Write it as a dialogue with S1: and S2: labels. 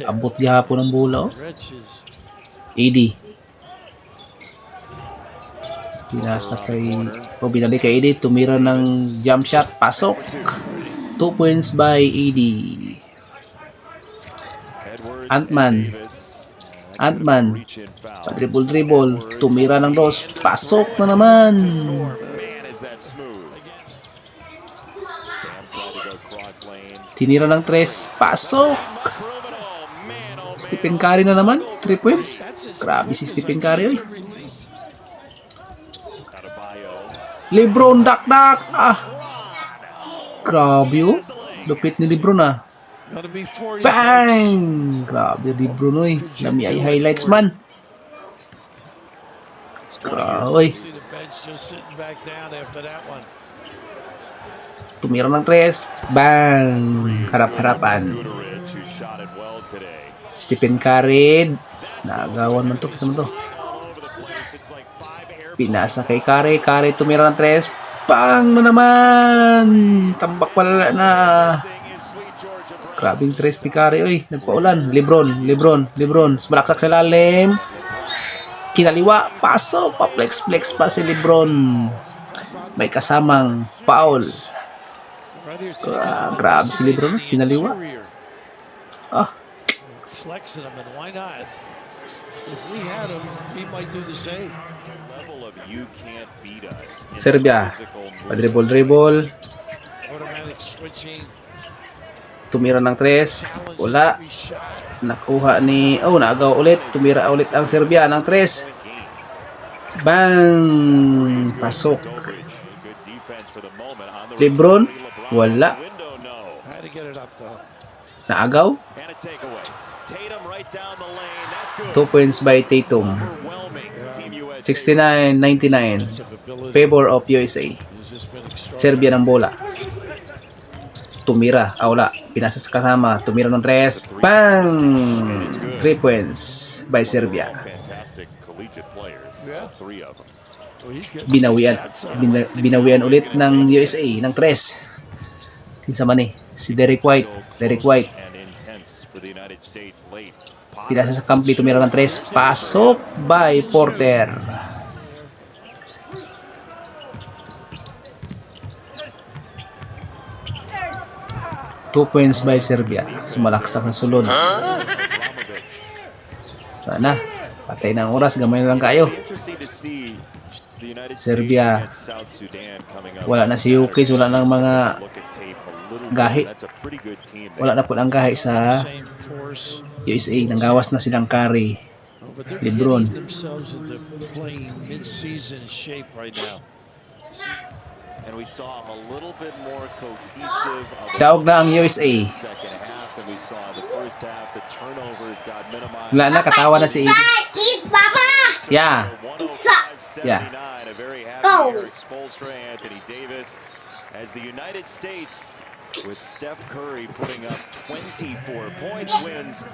S1: Abot gihapon ang bola. AD. Pinasa kay binalik kay AD, tumira ng jump shot, pasok. 2 points by AD. Ant-Man, dribble, tumira ng dos, pasok na naman. Tinira ng 3, pasok. Stephen Curry na naman, 3 points. Grabe si Stephen Curry. LeBron dak-dak. Grabe oh. Lupit ni LeBron Bang! Grabe LeBron oy. Lami ay highlights man. Grabe. Tumira ng 3. Bang! Harap-harapan. Stephen Curry. Naagawan man to. Kasama to. Pinasa kay Curry. Curry tumira ng 3. Bang na naman! Tambak pala na. Grabing 3 ni Curry. Oy, nagpaulan. Lebron. Sumalaksak sa lalim. Kinaliwa. Paso. Pa-flex pa si Lebron. May kasamang foul. Grabe si Lebron. Kinaliwa.
S2: Flexing him, and why not? If we had him, he might do the same.
S1: Serbia, dribble. Tumira ng 3. Wala. Nakuha ni... naagaw ulit. Tumira ulit ang Serbia ng 3. Bang! Pasok. Lebron. Wala. Naagaw. 2 points by Tatum. 69-99. Favor of USA. Serbia ng bola. Tumira. Wala. Pinasa sa kasama. Tumira ng 3. Bang! 3 points by Serbia. Binawian ulit ng USA ng 3. Kinsa man si Derek White. Pinasa sa kampi, tumira ng 3. Pasok by Porter. Two points by Serbia. Sumalaksak na sulod. Sana. Patay na ang oras. Gamay na lang kayo. Serbia. Wala na si Jokic. Wala na mga gahi. Wala na po ang gahi sa USA. Nanggawas na silang Curry. Lebron. Daog na ang USA. Wala na, katawa na si AD. Yeah.
S3: Go.
S4: As the United States with Steph Curry putting up 24 points wins